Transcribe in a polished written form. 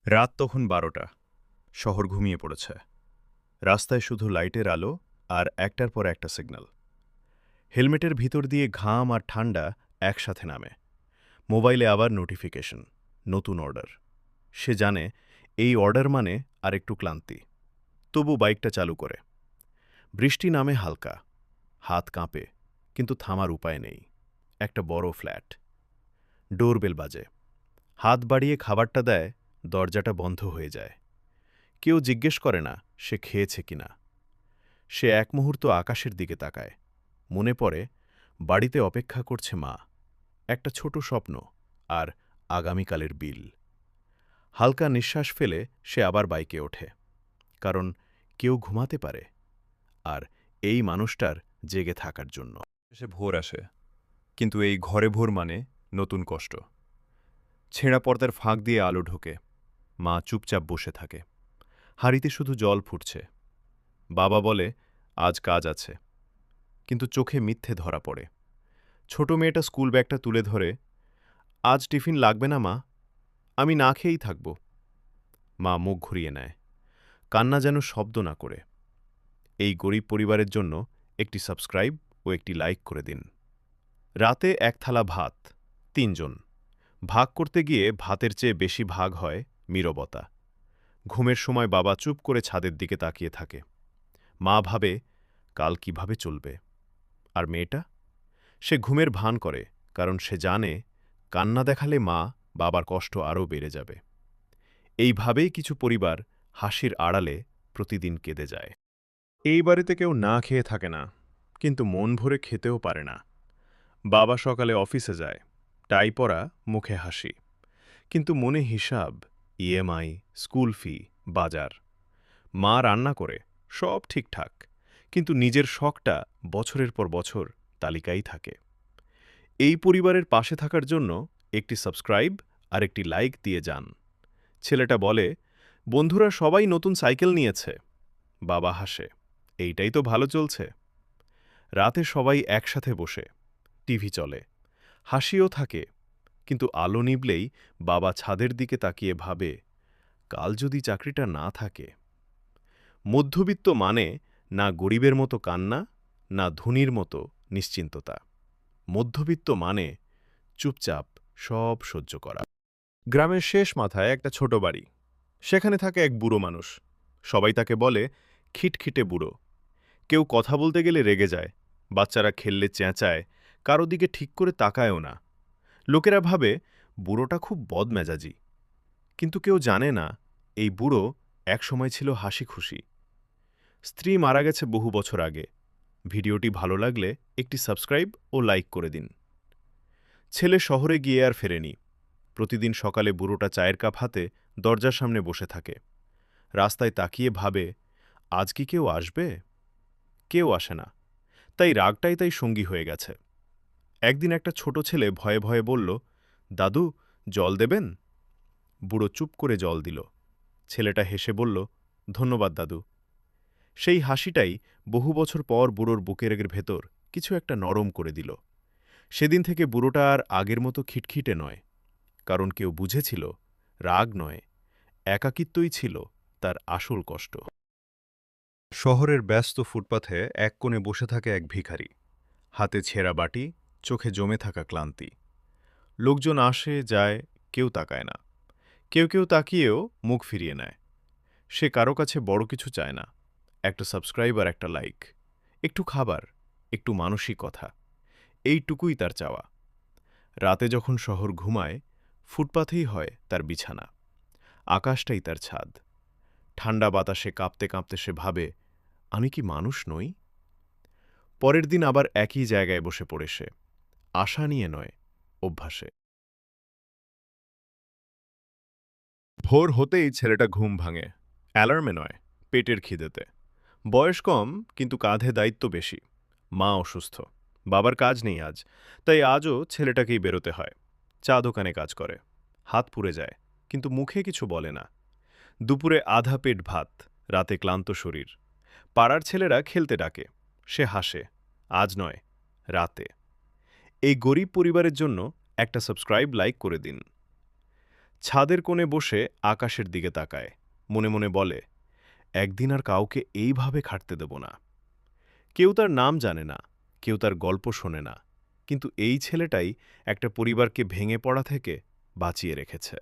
রাত তখন ১২টা। শহর ঘুমিয়ে পড়েছে। রাস্তায় শুধু লাইটের আলো আর একটার পর একটা সিগন্যাল। হেলমেটের ভিতর দিয়ে ঘাম আর ঠান্ডা একসাথে নামে। মোবাইলে আবার নোটিফিকেশন, নতুন অর্ডার। সে জানে এই অর্ডার মানে আরেকটু ক্লান্তি। তবু বাইকটা চালু করে। বৃষ্টি নামে হালকা। হাত কাঁপে, কিন্তু থামার উপায় নেই। একটা বড় ফ্ল্যাট। ডোরবেল বাজে। হাত বাড়িয়ে খাবারটা দেয়, দরজাটা বন্ধ হয়ে যায়। কেউ জিজ্ঞেস করে না সে খেয়েছে কিনা। সে এক মুহূর্ত আকাশের দিকে তাকায়। মনে পড়ে বাড়িতে অপেক্ষা করছে মা, একটা ছোট স্বপ্ন, আর আগামীকালের বিল। হালকা নিঃশ্বাস ফেলে সে আবার বাইকে ওঠে। কারণ কেউ ঘুমাতে পারে, আর এই মানুষটার জেগে থাকার জন্য। সে ভোর আসে, কিন্তু এই ঘরে ভোর মানে নতুন কষ্ট। ছেঁড়া পর্দার ফাঁক দিয়ে আলো ঢোকে। মা চুপচাপ বসে থাকে। হাঁড়িতে শুধু জল ফুটছে। বাবা বলে, আজ কাজ আছে, কিন্তু চোখে মিথ্যে ধরা পড়ে। ছোট মেয়েটা স্কুল ব্যাগটা তুলে ধরে, আজ টিফিন লাগবে না মা, আমি না খেয়েই থাকব। মা মুখ ঘুরিয়ে নেয়, কান্না যেন শব্দ না করে। এই গরিব পরিবারের জন্য একটি সাবস্ক্রাইব ও একটি লাইক করে দিন। রাতে এক থালা ভাত, ৩ জন। ভাগ করতে গিয়ে ভাতের চেয়ে বেশি ভাগ হয় নীরবতা। ঘুমের সময় বাবা চুপ করে ছাদের দিকে তাকিয়ে থাকে। মা ভাবে, কাল কিভাবে চলবে। আর মেয়েটা, সে ঘুমের ভান করে, কারণ সে জানে কান্না দেখালে মা বাবার কষ্ট আরও বেড়ে যাবে। এইভাবেই কিছু পরিবার হাসির আড়ালে প্রতিদিন কেঁদে যায়। এই বাড়িতে কেউ না খেয়ে থাকে না, কিন্তু মন ভরে খেতেও পারে না। বাবা সকালে অফিসে যায়, টাই পরা, মুখে হাসি, কিন্তু মনে হিসাব, ইএমআই, স্কুল ফি, বাজার। মা রান্না করে, সব ঠিকঠাক, কিন্তু নিজের শখটা বছরের পর বছর তালিকাই থাকে। এই পরিবারের পাশে থাকার জন্য একটি সাবস্ক্রাইব আর একটি লাইক দিয়ে যান। ছেলেটা বলে, বন্ধুরা সবাই নতুন সাইকেল নিয়েছে। বাবা হাসে, এইটাই তো ভালো চলছে। রাতে সবাই একসাথে বসে, টিভি চলে, হাসিও থাকে, কিন্তু আলো নিবলেই বাবা ছাদের দিকে তাকিয়ে ভাবে, কাল যদি চাকরিটা না থাকে। মধ্যবিত্ত মানে না গরিবের মতো কান্না, না ধনীর মতো নিশ্চিন্ততা। মধ্যবিত্ত মানে চুপচাপ সব সহ্য করা। গ্রামের শেষ মাথায় একটা ছোট বাড়ি। সেখানে থাকে এক বুড়ো মানুষ। সবাই তাকে বলে খিটখিটে বুড়ো। কেউ কথা বলতে গেলে রেগে যায়, বাচ্চারা খেললে চেঁচায়, কারো দিকে ঠিক করে তাকায়ও না। লোকেরা ভাবে বুড়োটা খুব বদমেজাজি। কিন্তু কেউ জানে না এই বুড়ো একসময় ছিল হাসি খুশি। স্ত্রী মারা গেছে বহু বছর আগে। ভিডিওটি ভালো লাগলে একটি সাবস্ক্রাইব ও লাইক করে দিন। ছেলে শহরে গিয়ে আর ফেরেনি। প্রতিদিন সকালে বুড়োটা চায়ের কাপ হাতে দরজার সামনে বসে থাকে। রাস্তায় তাকিয়ে ভাবে, আজ কি কেউ আসবে? কেউ আসে না। তাই রাগটাই তাই সঙ্গী হয়ে গেছে। একদিন একটা ছোট ছেলে ভয়ে ভয়ে বলল, দাদু, জল দেবেন? বুড়ো চুপ করে জল দিল। ছেলেটা হেসে বলল, ধন্যবাদ দাদু। সেই হাসিটাই বহু বছর পর বুড়োর বুকের ভেতর কিছু একটা নরম করে দিল। সেদিন থেকে বুড়োটা আর আগের মতো খিটখিটে নয়, কারণ কেউ বুঝেছিল রাগ নয়, একাকিত্বই ছিল তার আসল কষ্ট। শহরের ব্যস্ত ফুটপাথে এক কোণে বসে থাকে এক ভিখারি। হাতে ছেঁড়া বাটি, চোখে জমে থাকা ক্লান্তি। লোকজন আসে যায়, কেউ তাকায় না। কেউ কেউ তাকিয়েও মুখ ফিরিয়ে নেয়। সে কারো কাছে বড় কিছু চায় না, একটা সাবস্ক্রাইব আর একটা লাইক, একটু খাবার, একটু মানসিক কথা, এইটুকুই তার চাওয়া। রাতে যখন শহর ঘুমায়, ফুটপাথেই হয় তার বিছানা, আকাশটাই তার ছাদ। ঠান্ডা বাতাসে কাঁপতে কাঁপতে সে ভাবে, আমি কি মানুষ নই? পরের দিন আবার একই জায়গায় বসে পড়ে সে, আশা নিয়ে নয়, অভ্যাসে। ভোর হতেই ছেলেটা ঘুম ভাঙে, অ্যালার্মে নয়, পেটের খিদেতে। বয়স কম, কিন্তু কাঁধে দায়িত্ব বেশি। মা অসুস্থ, বাবার কাজ নেই আজ, তাই আজও ছেলেটাকেই বেরোতে হয়। চা দোকানে কাজ করে, হাত পুড়ে যায়, কিন্তু মুখে কিছু বলে না। দুপুরে আধা পেট ভাত, রাতে ক্লান্ত শরীর। পাড়ার ছেলেরা খেলতে ডাকে, সে হাসে, আজ নয়, রাতে। এই গরিব পরিবারের জন্য একটা সাবস্ক্রাইব লাইক করে দিন। ছাদের কোণে বসে আকাশের দিকে তাকায়, মনে মনে বলে, একদিন আর কাউকে এইভাবে খাটতে দেব না। কেউ তার নাম জানে না, কেউ তার গল্প শোনে না, কিন্তু এই ছেলেটাই একটা পরিবারকে ভেঙে পড়া থেকে বাঁচিয়ে রেখেছে।